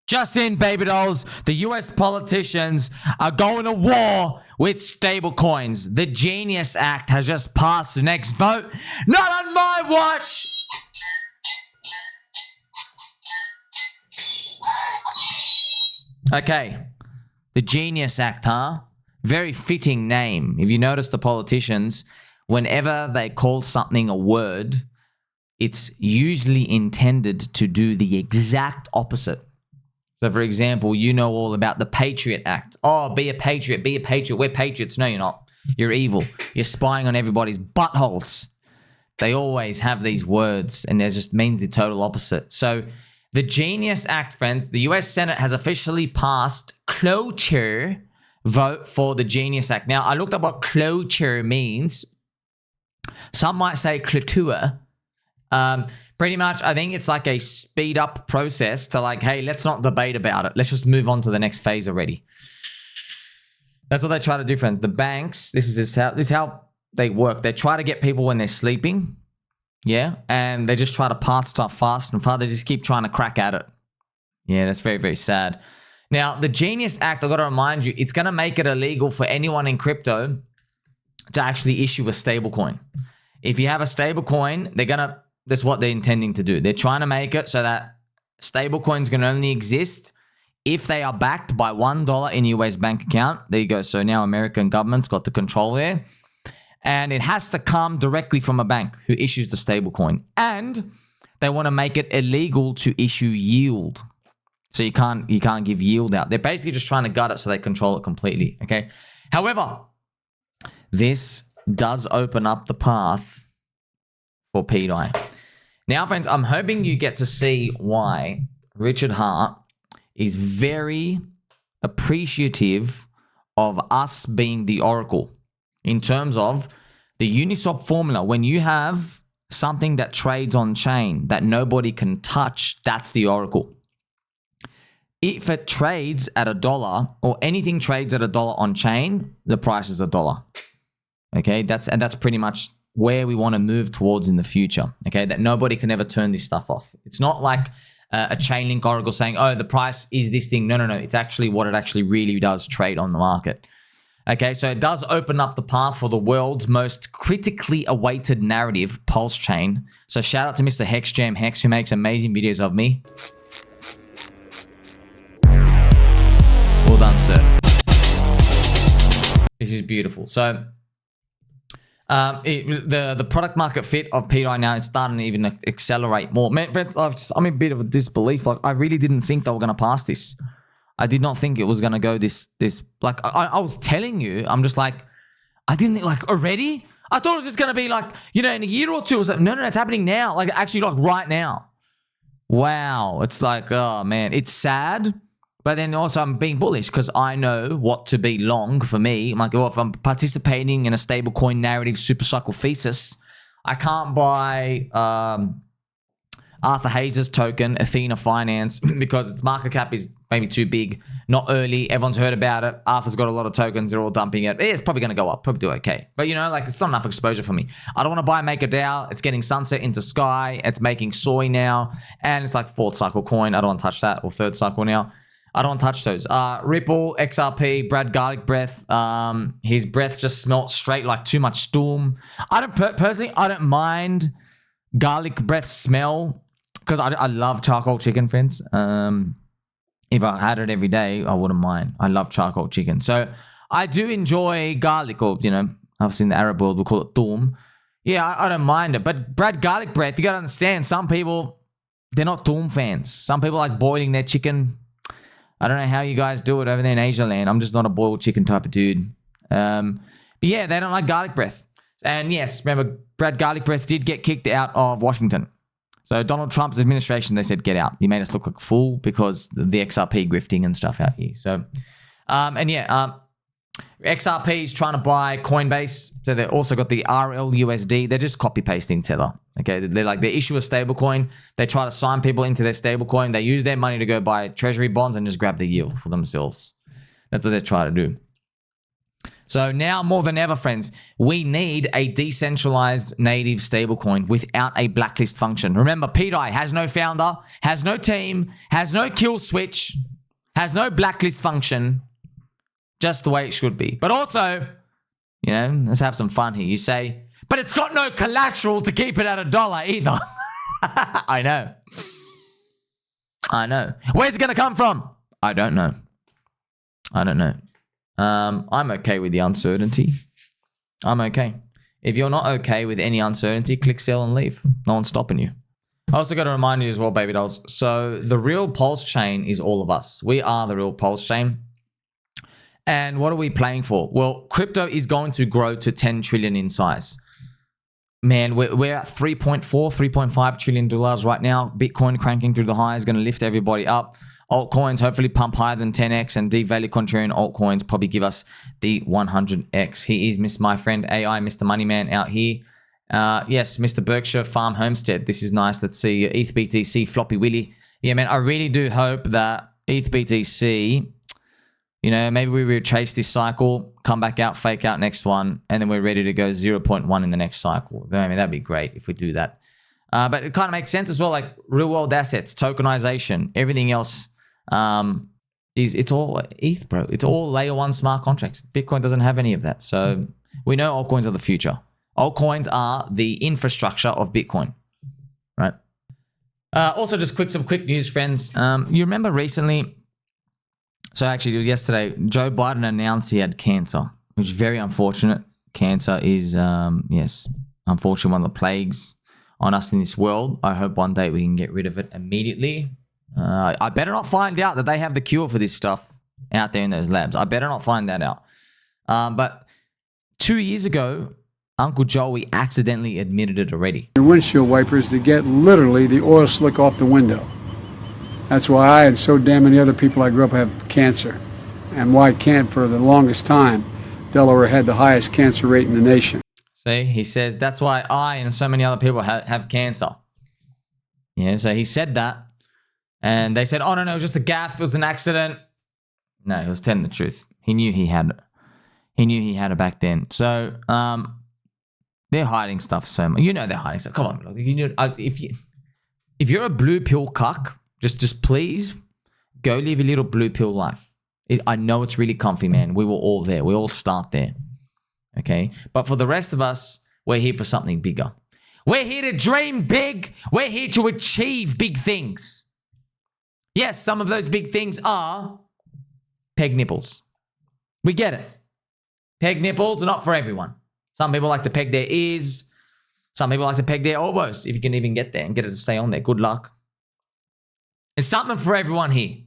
Just in, baby dolls, the US politicians are going to war with stablecoins. The Genius Act has just passed the next vote. Not on my watch! Okay, the Genius Act, huh? Very fitting name. If you notice the politicians, whenever they call something a word, it's usually intended to do the exact opposite. So, for example, you know all about the Patriot Act. Oh, be a patriot, be a patriot. We're patriots. No, you're not. You're evil. You're spying on everybody's buttholes. They always have these words, and it just means the total opposite. So, the Genius Act, friends, the US Senate has officially passed cloture vote for the Genius Act. Now, I looked up what cloture means. Some might say cloture. Pretty much, I think it's like a speed up process to like, hey, let's not debate about it. Let's just move on to the next phase already. That's what they try to do, friends. The banks, this is how they work. They try to get people when they're sleeping. Yeah. And they just try to pass stuff fast and fast. They just keep trying to crack at it. Yeah, that's very, very sad. Now, the Genius Act, I've got to remind you, it's going to make it illegal for anyone in crypto to actually issue a stablecoin. If you have a stablecoin, that's what they're intending to do. They're trying to make it so that stablecoins can only exist if they are backed by $1 in US bank account. There you go. So now American government's got the control there. And it has to come directly from a bank who issues the stablecoin. And they want to make it illegal to issue yield. So you can't give yield out. They're basically just trying to gut it so they control it completely. Okay. However, this does open up the path for pDAI. Now, friends, I'm hoping you get to see why Richard Hart is very appreciative of us being the oracle in terms of the Uniswap formula. When you have something that trades on chain that nobody can touch, that's the oracle. If it trades at $1 or anything trades at $1 on chain, the price is $1. Okay, that's pretty much where we want to move towards in the future, okay? That nobody can ever turn this stuff off. It's not like a Chainlink oracle saying, oh, the price is this thing. No. It's actually what it actually really does trade on the market. Okay, so it does open up the path for the world's most critically awaited narrative, Pulse Chain. So shout out to Mr. HexJam Hex, who makes amazing videos of me. Well done, sir. This is beautiful. So the product market fit of pDAI now is starting to even accelerate more. Man, friends, I'm in a bit of a disbelief. Like, I really didn't think they were going to pass this. I did not think it was going to go this. Like, I was telling you, I'm just like, I didn't think, like, already? I thought it was just going to be like, in a year or two. I was like, no, it's happening now. Like, actually, like, right now. Wow. It's like, oh, man, it's sad. But then also I'm being bullish because I know what to be long for me. I'm like, well, if I'm participating in a stablecoin narrative SuperCycle thesis, I can't buy Arthur Hayes' token, Athena Finance, because its market cap is maybe too big, not early. Everyone's heard about it. Arthur's got a lot of tokens. They're all dumping it. It's probably going to go up. Probably do okay. But, like, it's not enough exposure for me. I don't want to buy MakerDAO. It's getting sunset into Sky. It's making soy now. And it's like fourth cycle coin. I don't want to touch that. Or third cycle now. I don't touch those. Ripple, XRP, Brad Garlicbreath. His breath just smelt straight like too much storm. I don't mind Garlicbreath smell because I love charcoal chicken, friends. If I had it every day, I wouldn't mind. I love charcoal chicken. So I do enjoy garlic, or, obviously in the Arab world, we'll call it doom. Yeah, I don't mind it. But Brad Garlicbreath, you got to understand, some people, they're not doom fans. Some people like boiling their chicken. I don't know how you guys do it over there in Asia land. I'm just not a boiled chicken type of dude. But yeah, they don't like Garlicbreath. And yes, remember, Brad Garlicbreath did get kicked out of Washington. So Donald Trump's administration, they said, get out. You made us look like a fool because the XRP grifting and stuff out here. So, XRP is trying to buy Coinbase. So they've also got the RLUSD. They're just copy pasting Tether. Okay, they issue a stablecoin. They try to sign people into their stablecoin. They use their money to go buy treasury bonds and just grab the yield for themselves. That's what they try to do. So now more than ever, friends, we need a decentralized native stablecoin without a blacklist function. Remember, pDAI has no founder, has no team, has no kill switch, has no blacklist function, just the way it should be. But also, you know, let's have some fun here. You say, but it's got no collateral to keep it at $1 either. I know. I know. Where's it going to come from? I don't know. I don't know. I'm okay with the uncertainty. I'm okay. If you're not okay with any uncertainty, click sell and leave. No one's stopping you. I also got to remind you as well, baby dolls. So the real pulse chain is all of us. We are the real pulse chain. And what are we playing for? Well, crypto is going to grow to 10 trillion in size. Man, we're at 3.5 trillion dollars right now. Bitcoin cranking through the highs, going to lift everybody up. Altcoins hopefully pump higher than 10x, and deep value contrarian altcoins probably give us the 100x. He is my friend AI, Mr. Moneyman out here. Yes, Mr. Berkshire Farm Homestead. This is nice. Let's see. ETH BTC, Floppy Willy. Yeah, man, I really do hope that ETH BTC, you know, maybe we retrace this cycle, come back out, fake out next one, and then we're ready to go 0.1 in the next cycle. I mean, that'd be great if we do that. But it kind of makes sense as well, like real world assets, tokenization, everything else. It's all ETH, bro. It's all layer 1 smart contracts. Bitcoin doesn't have any of that. So we know altcoins are the future. Altcoins are the infrastructure of Bitcoin, right? Also, just some quick news, friends. You remember recently, so actually it was yesterday, Joe Biden announced he had cancer, which is very unfortunate. Cancer is, yes, unfortunately one of the plagues on us in this world. I hope one day we can get rid of it immediately. I better not find out that they have the cure for this stuff out there in those labs. I better not find that out. But 2 years ago, Uncle Joey accidentally admitted it already. Your windshield wipers to get literally the oil slick off the window. That's why I and so damn many other people I grew up have cancer. And why can't for the longest time, Delaware had the highest cancer rate in the nation. See, he says, that's why I and so many other people have cancer. Yeah, so he said that. And they said, oh, no, it was just a gaffe. It was an accident. No, he was telling the truth. He knew he had it. He knew he had it back then. So, they're hiding stuff so much. You know they're hiding stuff. Come on. Look, you know, if you're a blue pill cuck, just please go live a little blue pill life. I know it's really comfy, man. We were all there. We all start there. Okay? But for the rest of us, we're here for something bigger. We're here to dream big. We're here to achieve big things. Yes, some of those big things are peg nipples. We get it. Peg nipples are not for everyone. Some people like to peg their ears. Some people like to peg their elbows. If you can even get there and get it to stay on there, good luck. There's something for everyone here.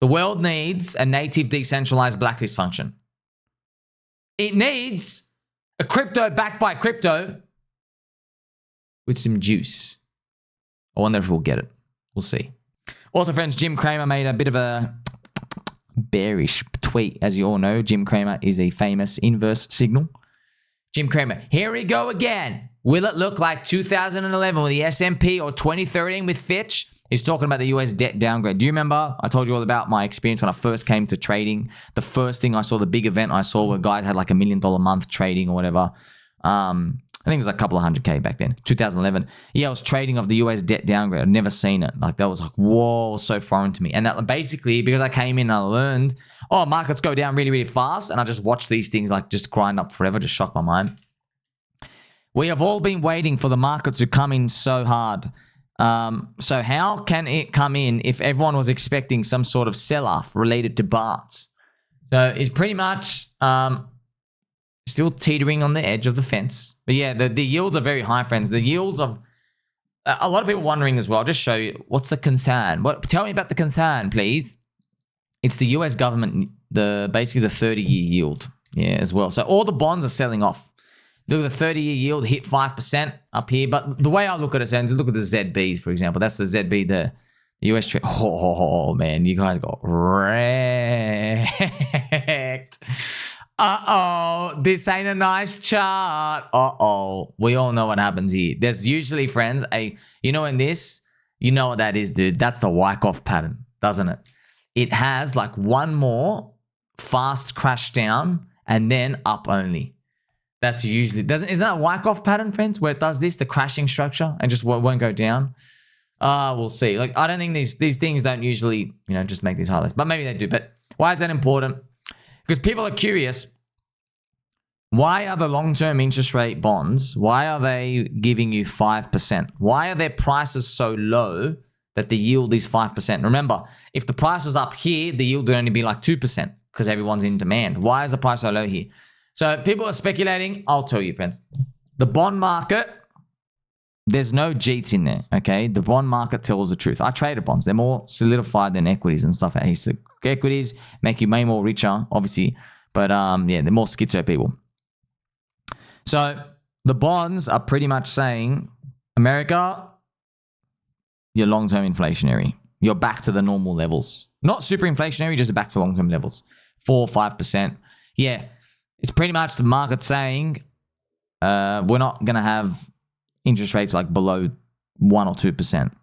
The world needs a native decentralized blacklist function. It needs a crypto backed by crypto with some juice. I wonder if we'll get it. We'll see. Also, friends, Jim Cramer made a bit of a bearish tweet. As you all know, Jim Cramer is a famous inverse signal. Jim Cramer, here we go again. Will it look like 2011 with the S&P or 2013 with Fitch? He's talking about the US debt downgrade. Do you remember? I told you all about my experience when I first came to trading. The first thing I saw, the big event I saw where guys had like $1 million a month trading or whatever. I think it was like a couple of $100K back then, 2011. Yeah, I was trading of the US debt downgrade. I'd never seen it. Like that was like, whoa, so foreign to me. And that basically, because I came in and I learned, oh, markets go down really, really fast. And I just watched these things like just grind up forever, just shocked my mind. We have all been waiting for the market to come in so hard. So how can it come in if everyone was expecting some sort of sell-off related to BARTs? So it's pretty much still teetering on the edge of the fence. But yeah, the yields are very high, friends. The yields of a lot of people wondering as well. I'll just show you what's the concern. Tell me about the concern, please. It's the US government, basically the 30-year yield, yeah, as well. So all the bonds are selling off. Look at the 30-year yield hit 5% up here. But the way I look at it is look at the ZBs, for example. That's the ZB, the US trade. Oh, man, you guys got wrecked. Uh-oh, this ain't a nice chart. Uh-oh, we all know what happens here. There's usually, friends, you know in this, you know what that is, dude. That's the Wyckoff pattern, doesn't it? It has like one more fast crash down and then up only. That's usually, isn't that a Wyckoff pattern, friends, where it does this, the crashing structure, and just won't go down? We'll see. Like, I don't think these things don't usually, just make these highlights, but maybe they do. But why is that important? Because people are curious. Why are the long-term interest rate bonds, why are they giving you 5%? Why are their prices so low that the yield is 5%? Remember, if the price was up here, the yield would only be like 2% because everyone's in demand. Why is the price so low here? So people are speculating. I'll tell you, friends. The bond market, there's no cheats in there, okay? The bond market tells the truth. I traded bonds. They're more solidified than equities and stuff. So equities make you way more richer, obviously. But yeah, they're more schizo people. So the bonds are pretty much saying, America, you're long-term inflationary. You're back to the normal levels. Not super inflationary, just back to long-term levels. 4 or 5%. Yeah, it's pretty much the market saying we're not going to have interest rates like below 1 or 2%.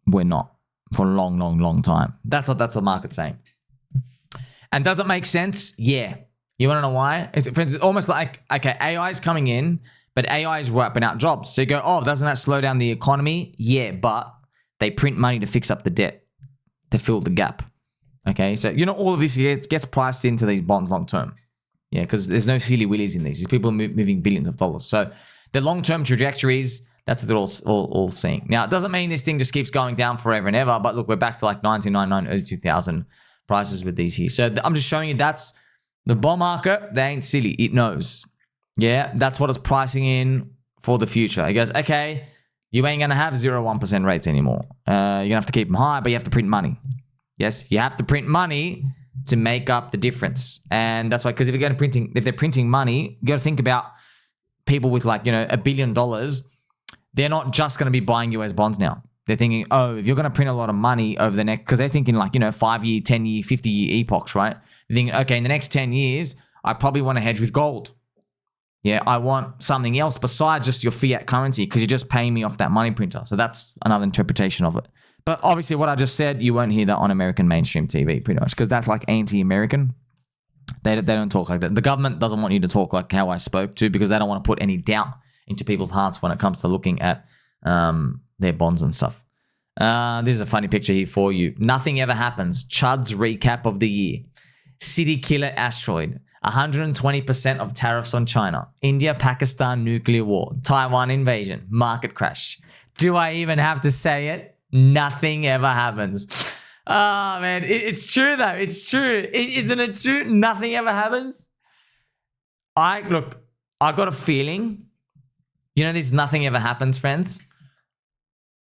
We're not for a long, long, long time. That's what the market's saying. And does it make sense? Yeah. You want to know why? It's almost like, okay, AI is coming in, but AI is wiping out jobs. So you go, oh, doesn't that slow down the economy? Yeah, but they print money to fix up the debt, to fill the gap. Okay, so all of this gets priced into these bonds long term. Yeah, because there's no silly willies in these. These people are moving billions of dollars. So the long-term trajectories, that's what they're all seeing. Now, it doesn't mean this thing just keeps going down forever and ever, but look, we're back to like 1999, early 2000 prices with these here. So I'm just showing you that's the bond market. They ain't silly. It knows. Yeah, that's what it's pricing in for the future. It goes, okay, you ain't going to have 0 1% rates anymore. You're going to have to keep them high, but you have to print money. Yes, you have to print money to make up the difference. And that's why, because if they're printing money, you got to think about people with like, $1 billion. They're not just going to be buying US bonds now. They're thinking, oh, if you're going to print a lot of money over the next, because they're thinking like, 5-year, 10-year, 50-year epochs, right? They're thinking, okay, in the next 10 years, I probably want to hedge with gold. Yeah, I want something else besides just your fiat currency because you're just paying me off that money printer. So that's another interpretation of it. But obviously what I just said, you won't hear that on American mainstream TV pretty much because that's like anti-American. They don't talk like that. The government doesn't want you to talk like how I spoke to because they don't want to put any doubt into people's hearts when it comes to looking at their bonds and stuff. This is a funny picture here for you. Nothing ever happens. Chud's recap of the year. City killer asteroid. 120% of tariffs on China. India-Pakistan nuclear war. Taiwan invasion. Market crash. Do I even have to say it? Nothing ever happens. Oh, man. It's true, though. It's true. Isn't it true? Nothing ever happens. I got a feeling. This nothing ever happens, friends.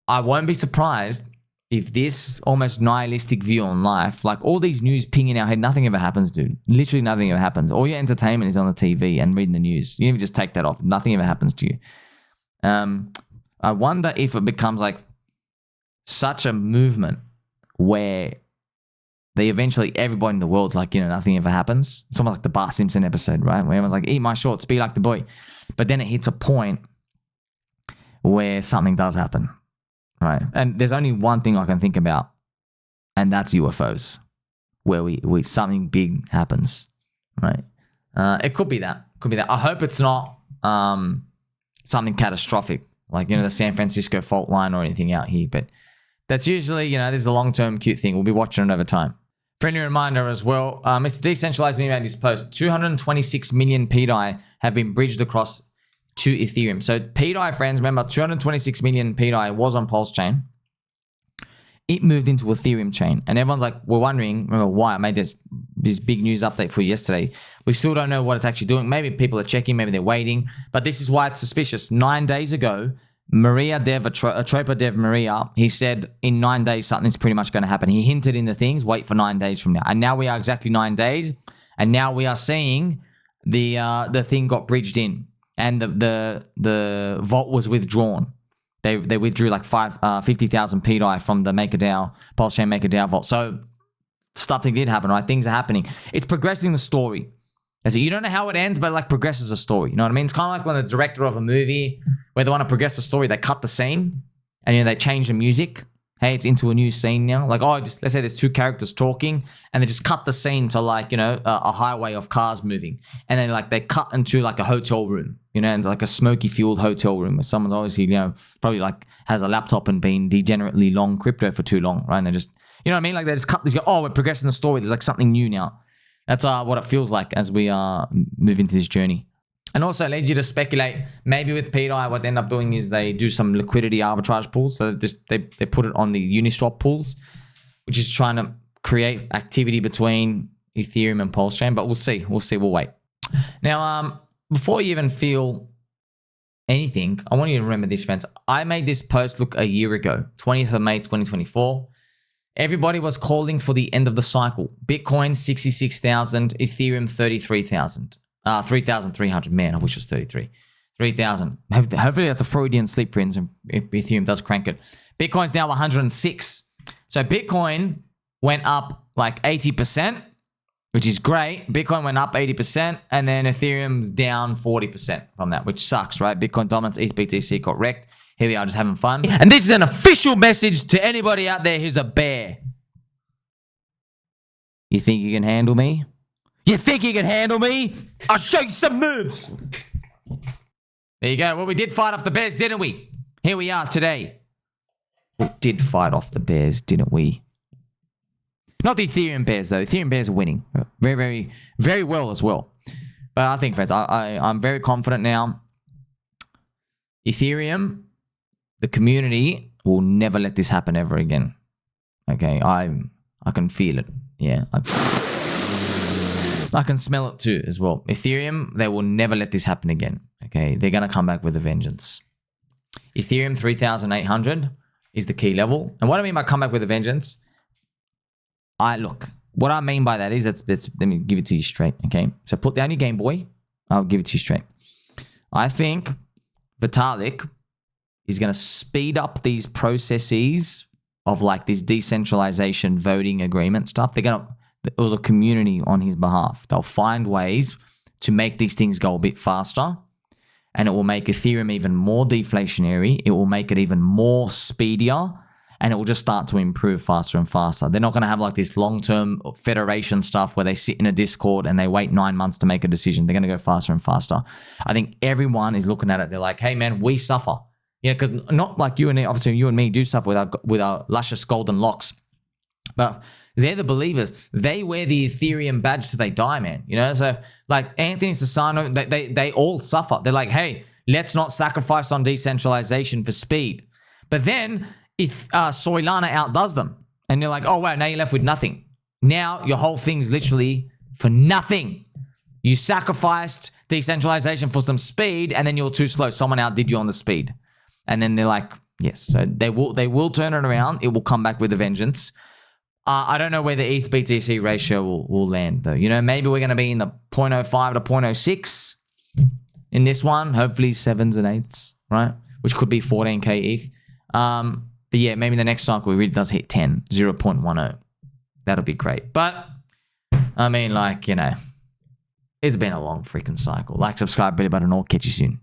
I won't be surprised if this almost nihilistic view on life, like all these news ping in our head, nothing ever happens, dude. Literally nothing ever happens. All your entertainment is on the TV and reading the news. You even just take that off. Nothing ever happens to you. I wonder if it becomes like such a movement where they eventually, everybody in the world's like, nothing ever happens. It's almost like the Bart Simpson episode, right? Where everyone's like, eat my shorts, be like the boy. But then it hits a point where something does happen. Right. And there's only one thing I can think about, and that's UFOs, where we something big happens. Right. It could be that. I hope it's not something catastrophic, like, the San Francisco fault line or anything out here. But that's usually, this is a long-term cute thing. We'll be watching it over time. Friendly reminder as well, Mr. Decentralized me made this post. 226 million pDAI have been bridged across to Ethereum. So pDAI, friends, remember 226 million pDAI was on Pulse chain. It moved into Ethereum chain. And everyone's like, we're wondering, remember why I made this big news update for you yesterday. We still don't know what it's actually doing. Maybe people are checking, maybe they're waiting. But this is why it's suspicious. 9 days ago, Maria Dev, Atropa Dev Maria, he said in 9 days something's pretty much going to happen. He hinted in the things, wait for 9 days from now. And now we are exactly 9 days. And now we are seeing the thing got bridged in. And the vault was withdrawn. They withdrew like 50,000 pDAI from the MakerDAO, Pulse Chain MakerDAO vault. So stuff did happen, right? Things are happening. It's progressing the story. So you don't know how it ends, but it like progresses the story. You know what I mean? It's kind of like when the director of a movie, where they want to progress the story, they cut the scene and they change the music. hey, it's into a new scene now. Like, oh, just let's say there's two characters talking, and they just cut the scene to like, you know, a highway of cars moving, and then like they cut into like a hotel room, you know, and like a smoky fueled hotel room where someone's obviously, you know, probably like has a laptop and been degenerately long crypto for too long, right? And they just, you know what I mean? Like they just cut this, go, oh, we're progressing the story. There's like something new now. That's what it feels like as we move into this journey. And also it leads you to speculate. Maybe with pDAI, what they end up doing is they do some liquidity arbitrage pools. So they put it on the Uniswap pools, which is trying to create activity between Ethereum and Pulse Chain. But we'll see. We'll wait. Now, before you even feel anything, I want you to remember this, friends. I made this post look a year ago, 20th of May, 2024. Everybody was calling for the end of the cycle. Bitcoin, 66,000. Ethereum, 33,000. 3,300. Man, I wish it was 33. 3,000. Hopefully that's a Freudian slip, friends, if Ethereum does crank it. Bitcoin's now 106. So Bitcoin went up like 80%, which is great. Bitcoin went up 80%, and then Ethereum's down 40% from that, which sucks, right? Bitcoin dominance, ETH BTC got wrecked. Here we are just having fun. And this is an official message to anybody out there who's a bear. You think you can handle me? You think you can handle me? I'll show you some moves. There you go. Well, we did fight off the bears, didn't we? Here we are today. We did fight off the bears, didn't we? Not the Ethereum bears, though. Ethereum bears are winning. Very, very, very well as well. But I think, friends, I'm very confident now. Ethereum, the community, will never let this happen ever again. Okay? I can feel it. Yeah. I can smell it too as well. Ethereum, they will never let this happen again. Okay, they're going to come back with a vengeance. Ethereum 3,800 is the key level. And what I mean by come back with a vengeance, what I mean by that is, let me give it to you straight, okay? So put down your Game Boy. I'll give it to you straight. I think Vitalik is going to speed up these processes of like this decentralization voting agreement stuff. They're going to, or the community on his behalf. They'll find ways to make these things go a bit faster, and it will make Ethereum even more deflationary. It will make it even more speedier, and it will just start to improve faster and faster. They're not going to have like this long-term federation stuff where they sit in a Discord and they wait 9 months to make a decision. They're going to go faster and faster. I think everyone is looking at it. They're like, hey man, we suffer. Yeah, because not like you and me, obviously you and me do suffer with our luscious golden locks. But they're the believers. They wear the Ethereum badge till they die, man. You know, so like Anthony Sassano, they all suffer. They're like, hey, let's not sacrifice on decentralization for speed. But then if Solana outdoes them, and you're like, oh wow, now you're left with nothing. Now your whole thing's literally for nothing. You sacrificed decentralization for some speed, and then you're too slow. Someone outdid you on the speed, and then they're like, yes. So they will turn it around. It will come back with a vengeance. I don't know where the ETH BTC ratio will land though. You know, maybe we're going to be in the 0.05 to 0.06 in this one. Hopefully 7s and 8s, right? Which could be 14K ETH. But yeah, maybe the next cycle it really does hit 10, 0.10. That'll be great. But I mean, like, you know, it's been a long freaking cycle. Like, subscribe, bell button, all. Catch you soon.